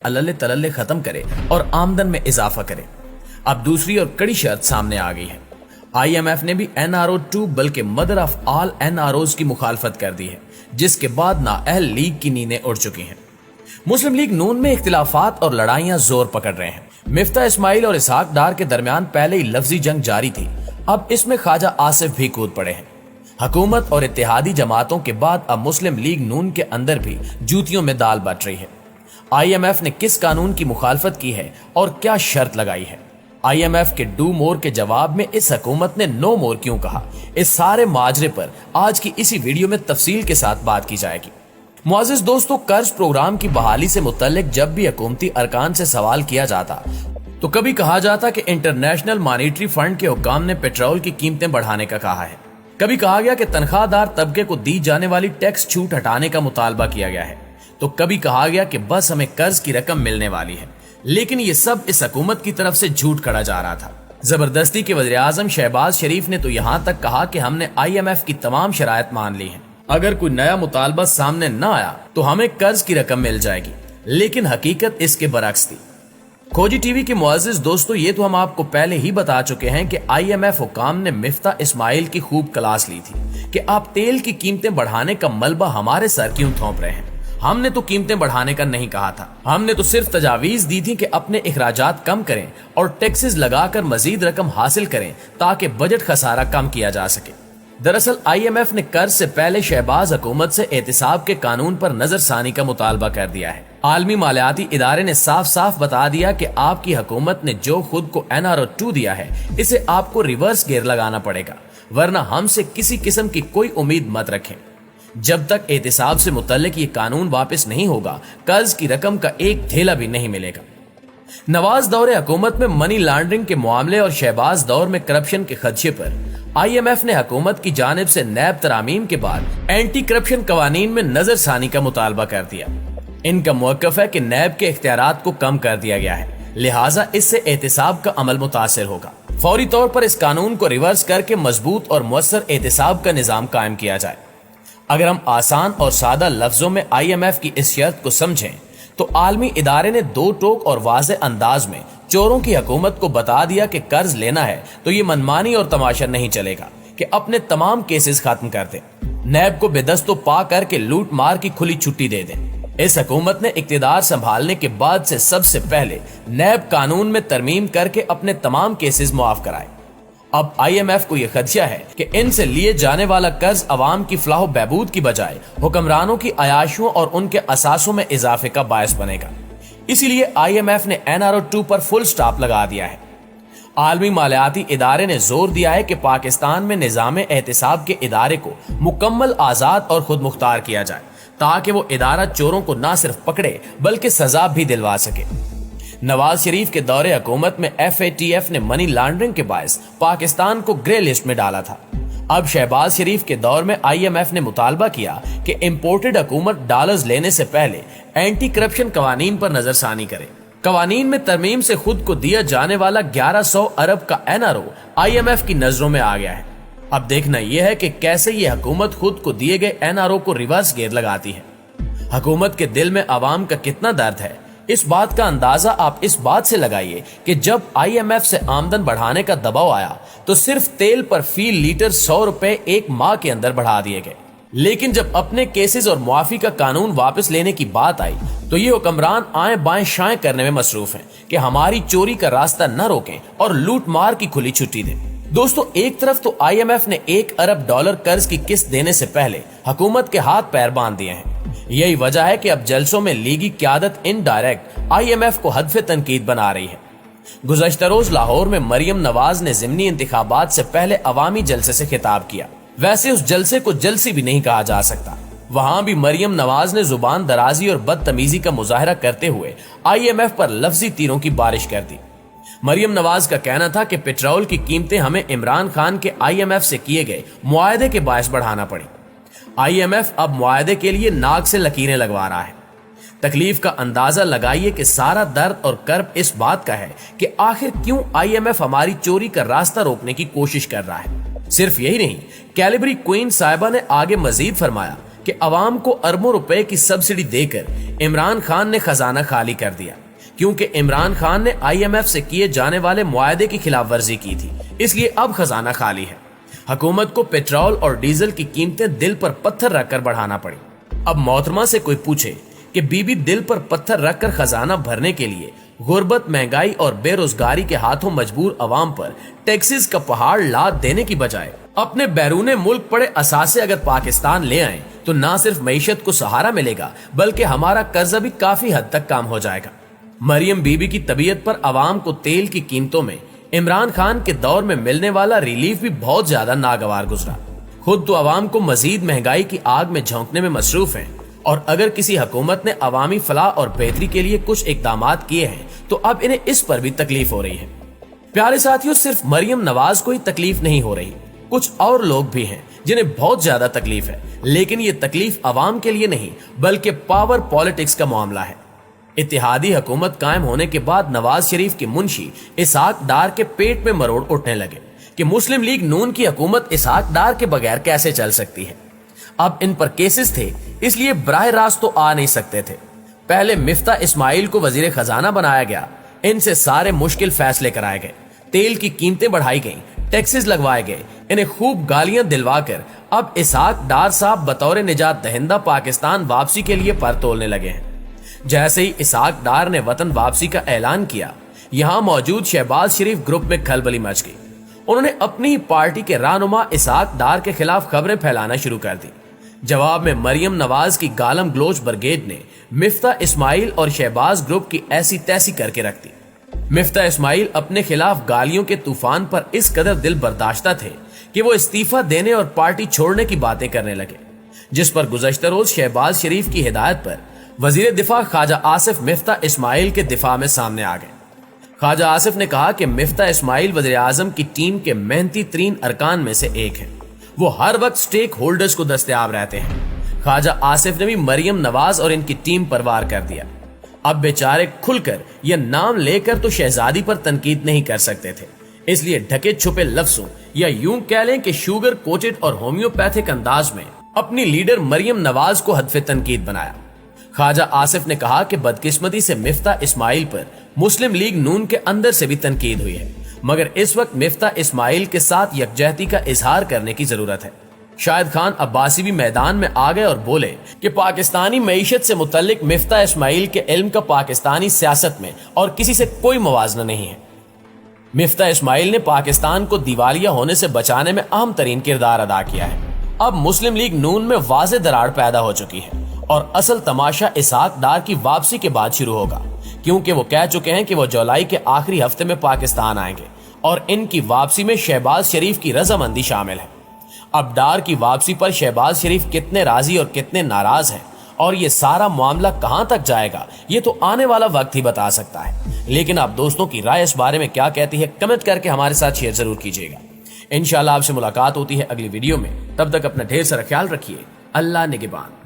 अलले तलल्ले खत्म करे और आमदन में इजाफा करे। अब दूसरी और कड़ी शर्त सामने आ गई है। IMF ने भी NRO 2 बल्कि मदर ऑफ ऑल NROs की मुखालफत कर दी है, जिसके बाद नाअहल लीग की नींदें उड़ चुकी हैं। मुस्लिम लीग नून में इख्तिलाफात और लड़ाइयां जोर पकड़ रहे हैं। मिफ्ता इस्माइल और इसहाक डार के दरमियान पहले ही लफ्जी जंग जारी थी, अब इसमें ख्वाजा आसिफ भी कूद पड़े हैं। हुकूमत और इत्तेहादी जमातों के बाद अब मुस्लिम लीग नून के अंदर भी जूतियों में दाल बट रही है। IMF ने किस कानून की मुखालफत की है और क्या शर्त लगाई है? IMF के डू मोर के जवाब में इस हुकूमत ने नो मोर क्यों कहा? इस सारे माजरे पर आज की इसी वीडियो में तफसील के साथ बात की जाएगी। मुअज़्ज़िज़ दोस्तों, कर्ज प्रोग्राम की बहाली से मुतल्लिक जब भी हुकूमती अरकान से सवाल किया जाता तो कभी कहा जाता कि इंटरनेशनल मॉनेटरी फंड के हुक्काम ने पेट्रोल की कीमतें बढ़ाने का कहा है। कभी कहा गया कि तनख्वाहदार तबके को दी जाने वाली टैक्स छूट हटाने का मुतालबा किया गया है, तो कभी कहा गया कि बस हमें कर्ज की रकम मिलने वाली है। लेकिन ये सब इस हुकूमत की तरफ से झूठ कहा जा रहा था। जबरदस्ती के वज़ीर आज़म शहबाज शरीफ ने तो यहाँ तक कहा कि हमने IMF की तमाम शराइत मान ली हैं, अगर कोई नया मुतालबा सामने न आया तो हमें कर्ज की रकम मिल जाएगी। लेकिन हकीकत इसके बरक्स थी। खोजी टीवी के मुअज़्ज़िज़ दोस्तों, ये तो हम आपको पहले ही बता चुके हैं कि IMF हुकाम ने मिफ्ता इस्माइल की खूब क्लास ली थी कि आप तेल की कीमतें बढ़ाने का मलबा हमारे सर क्यों थोप रहे हैं। हमने तो कीमतें बढ़ाने का नहीं कहा था, हमने तो सिर्फ तजावीज दी थी कि अपने इखराजात कम करें और टैक्सेस लगाकर मजीद रकम हासिल करें ताकि बजट खसारा कम किया जा सके। दरअसल IMF ने कर्ज से पहले शहबाज हुकूमत से एहतिसाब के कानून पर नजरसानी का मुतालबा कर दिया है। आलमी मालियाती इदारे ने साफ साफ बता दिया कि आपकी हुकूमत ने जो खुद को NRO 2 दिया है, इसे आपको रिवर्स गियर लगाना पड़ेगा, वरना हमसे किसी किस्म की कोई उम्मीद मत रखें। जब तक एहतिसाब से मुतल्लिक ये कानून वापस नहीं होगा, कर्ज की रकम का एक थैला भी नहीं मिलेगा। नवाज दौरे हुकूमत में मनी लॉन्ड्रिंग के मामले और शहबाज दौर में करप्शन के खदशे पर IMF ने हुकूमत की जानिब से नैब तरामीम के बाद एंटी करप्शन कवानीन में नजरसानी का मुतालबा कर दिया। इनका मौक़िफ़ है कि नैब के इख्तियारात को कम कर दिया गया है, लिहाजा इससे एहतिसाब का अमल मुतासिर होगा। फौरी तौर पर इस कानून को रिवर्स करके मजबूत और मुअस्सर एहतिसाब का निज़ाम कायम किया जाए। अगर हम आसान और सादा लफ्जों में IMF की इस शर्त को समझें तो आलमी इदारे ने दो टोक और वाज़े अंदाज में चोरों की हुकूमत को बता दिया कि कर्ज लेना है तो ये मनमानी और तमाशा नहीं चलेगा कि अपने तमाम केसेस खत्म कर दें, नैब को बेदस्तो पा करके लूट मार की खुली छुट्टी दे दें। इस हुकूमत ने इक्तिदार संभालने के बाद से सबसे पहले नैब कानून में तरमीम करके अपने तमाम केसेस मुआफ कराए। अब IMF को यह खदशा है कि इनसे लिए जाने वाला कर्ज अवाम की फलाह बहबूद की बजाय हुक्मरानों की अयाशियों और उनके असासों में इजाफे का बायस बनेगा। इसीलिए IMF ने NRO 2 पर फुल स्टॉप लगा दिया है। आलमी मालियाती इदारे ने जोर दिया है कि पाकिस्तान में निज़ाम एहतिसाब के इदारे को मुकम्मल आज़ाद और खुद मुख्तार किया जाए ताकि वो इदारा चोरों को न सिर्फ पकड़े बल्कि सजा भी दिलवा सके। नवाज शरीफ के दौरे हुकूमत में FATF ने मनी लॉन्ड्रिंग के बायस पाकिस्तान को ग्रे लिस्ट में डाला था। अब शहबाज शरीफ के दौर में IMF ने मुतालबा किया कि इंपोर्टेड हुकूमत डॉलर्स लेने से पहले एंटी करप्शन कवानीन पर नजरसानी करे। कवानीन में तरमीम से खुद को दिया जाने वाला 1100 अरब का NRO IMF की नजरों में आ गया है। अब देखना यह है कि कैसे ये हुकूमत खुद को दिए गए NRO को रिवर्स गियर लगाती है। हुकूमत के दिल में आवाम का कितना दर्द है, इस बात का अंदाजा आप इस बात से लगाइए कि जब IMF से आमदन बढ़ाने का दबाव आया तो सिर्फ तेल पर फी लीटर 100 रुपए एक माह के अंदर बढ़ा दिए गए। लेकिन जब अपने केसेस और मुआफी का कानून वापस लेने की बात आई तो ये हुक्मरान आए बाएं शाएं करने में मसरूफ हैं कि हमारी चोरी का रास्ता न रोकें और लूट मार की खुली छुट्टी दें। दोस्तों, एक तरफ तो IMF ने $1 अरब कर्ज की किस्त देने से पहले हुकूमत के हाथ पैर बांध दिए हैं। यही वजह है कि अब जलसों में लीगी क्यादत इनडायरेक्ट IMF को हदफ तनकीद बना रही है। गुज़श्ता रोज लाहौर में मरियम नवाज ने ज़िमनी इंतखाबात से पहले अवामी जलसे से खिताब किया। वैसे उस जलसे को जलसी भी नहीं कहा जा सकता। वहां भी मरियम नवाज ने जुबान दराजी और बदतमीजी का मुजाहरा करते हुए IMF पर लफ्जी तीरों की बारिश कर दी। मरियम नवाज का कहना था कि पेट्रोल की कीमतें हमें इमरान खान के IMF से किए गए मुआहदे के बायस बढ़ाना पड़ी। IMF अब मुआहदे के लिए नाक से लकीरें लगवा रहा है। तकलीफ का अंदाजा लगाइए कि सारा दर्द और कर्ब इस बात का है कि आखिर क्यों IMF हमारी चोरी का रास्ता रोकने की कोशिश कर रहा है। सिर्फ यही नहीं, कैलिबरी क्वीन साहिबा ने आगे मजीद फरमाया کہ عوام کو اربوں روپے کی سبسڈی دے کر عمران خان نے خزانہ خالی کر دیا، کیونکہ عمران خان نے IMF سے کیے جانے والے معاہدے کی خلاف ورزی کی تھی، اس لیے اب خزانہ خالی ہے۔ حکومت کو پیٹرول اور ڈیزل کی قیمتیں دل پر پتھر رکھ کر بڑھانا پڑی۔ اب محترمہ سے کوئی پوچھے کہ بی بی دل پر پتھر رکھ کر خزانہ بھرنے کے لیے غربت، مہنگائی اور بے روزگاری کے ہاتھوں مجبور عوام پر ٹیکسز کا پہاڑ لاد دینے کی بجائے اپنے بیرون ملک پڑے اثاثے اگر پاکستان لے آئیں تو نہ صرف معیشت کو سہارا ملے گا بلکہ ہمارا قرضہ بھی کافی حد تک کام ہو جائے گا۔ مریم بی بی کی طبیعت پر عوام کو تیل کی قیمتوں میں عمران خان کے دور میں ملنے والا ریلیف بھی بہت زیادہ ناگوار گزرا۔ خود تو عوام کو مزید مہنگائی کی آگ میں جھونکنے میں مصروف ہیں، اور اگر کسی حکومت نے عوامی فلاح اور بہتری کے لیے کچھ اقدامات کیے ہیں تو اب انہیں اس پر بھی تکلیف ہو رہی ہے۔ پیارے ساتھیوں، صرف مریم نواز کو ہی تکلیف نہیں ہو رہی، کچھ اور لوگ بھی ہیں جنہیں بہت زیادہ تکلیف ہے، لیکن یہ تکلیف عوام کے لیے نہیں بلکہ پاور پالیٹکس کا معاملہ ہے۔ اتحادی حکومت قائم ہونے کے بعد نواز شریف کے منشی اسحاق ڈار کے پیٹ میں مروڑ اٹھنے لگے کہ مسلم لیگ نون کی حکومت اسحاق ڈار کے بغیر کیسے چل سکتی ہے۔ اب ان پر کیسز تھے، اس لیے براہ راست تو آ نہیں سکتے تھے۔ پہلے مفتاح اسماعیل کو وزیر خزانہ بنایا گیا، ان سے سارے مشکل فیصلے کرائے گئے، تیل کی قیمتیں بڑھائی گئیں، ٹیکسز لگوائے گئے، انہیں خوب گالیاں دلوا کر اب اسحاق ڈار صاحب بطور نجات دہندہ پاکستان واپسی کے لیے پر تولنے لگے ہیں۔ جیسے ہی اسحاق ڈار نے وطن واپسی کا اعلان کیا، یہاں موجود شہباز شریف گروپ میں کھلبلی مچ گئی۔ انہوں نے اپنی پارٹی کے رہنما اسحاق ڈار کے خلاف خبریں پھیلانا شروع کر دی۔ جواب میں مریم نواز کی گالم گلوچ برگیڈ نے مفتاح اسماعیل اور شہباز گروپ کی ایسی تیسی کر کے رکھ دی۔ مفتاح اسماعیل اپنے خلاف گالیوں کے طوفان پر اس قدر دل برداشتہ تھے کہ وہ استعفیٰ دینے اور پارٹی چھوڑنے کی باتیں کرنے لگے، جس پر گزشتہ روز شہباز شریف کی ہدایت پر وزیر دفاع خواجہ آصف مفتاح اسماعیل کے دفاع میں سامنے آ گئے۔ خواجہ آصف نے کہا کہ مفتاح اسماعیل وزیر اعظم کی ٹیم کے محنتی ترین ارکان میں سے ایک ہے، وہ ہر وقت سٹیک ہولڈرز کو دستیاب رہتے ہیں۔ خواجہ آصف نے بھی مریم نواز اور ان کی ٹیم پر وار کر دیا۔ اب بیچارے کھل کر یہ نام لے کر تو شہزادی پر تنقید نہیں کر سکتے تھے، اس لیے ڈھکے چھپے لفظوں یا یوں کہہ لیں کہ شوگر کوٹڈ اور ہومیوپیتھک انداز میں اپنی لیڈر مریم نواز کو ہدف تنقید بنایا۔ خواجہ آصف نے کہا کہ بدقسمتی سے مفتاح اسماعیل پر مسلم لیگ نون کے اندر سے بھی تنقید ہوئی ہے، مگر اس وقت مفتاح اسماعیل کے ساتھ یکجہتی کا اظہار کرنے کی ضرورت ہے۔ شاہد خان عباسی بھی میدان میں آ گئے اور بولے کہ پاکستانی معیشت سے متعلق مفتاح اسماعیل کے علم کا پاکستانی سیاست میں اور کسی سے کوئی موازنہ نہیں ہے۔ مفتاح اسماعیل نے پاکستان کو دیوالیہ ہونے سے بچانے میں اہم ترین کردار ادا کیا ہے۔ اب مسلم لیگ نون میں واضح دراڑ پیدا ہو چکی ہے اور اصل تماشا اسحاق ڈار کی واپسی کے بعد شروع ہوگا، کیونکہ وہ کہہ چکے ہیں کہ وہ جولائی کے آخری ہفتے میں پاکستان آئیں گے اور ان کی واپسی میں شہباز شریف کی رضامندی شامل ہے۔ اب ڈار کی واپسی پر شہباز شریف کتنے راضی اور کتنے ناراض ہیں اور یہ سارا معاملہ کہاں تک جائے گا یہ تو آنے والا وقت ہی بتا سکتا ہے، لیکن آپ دوستوں کی رائے اس بارے میں کیا کہتی ہے کمنٹ کر کے ہمارے ساتھ شیئر ضرور کیجیے گا۔ انشاءاللہ آپ سے ملاقات ہوتی ہے اگلی ویڈیو میں، تب تک اپنا ڈھیر سارا خیال رکھیے۔ اللہ نگہبان۔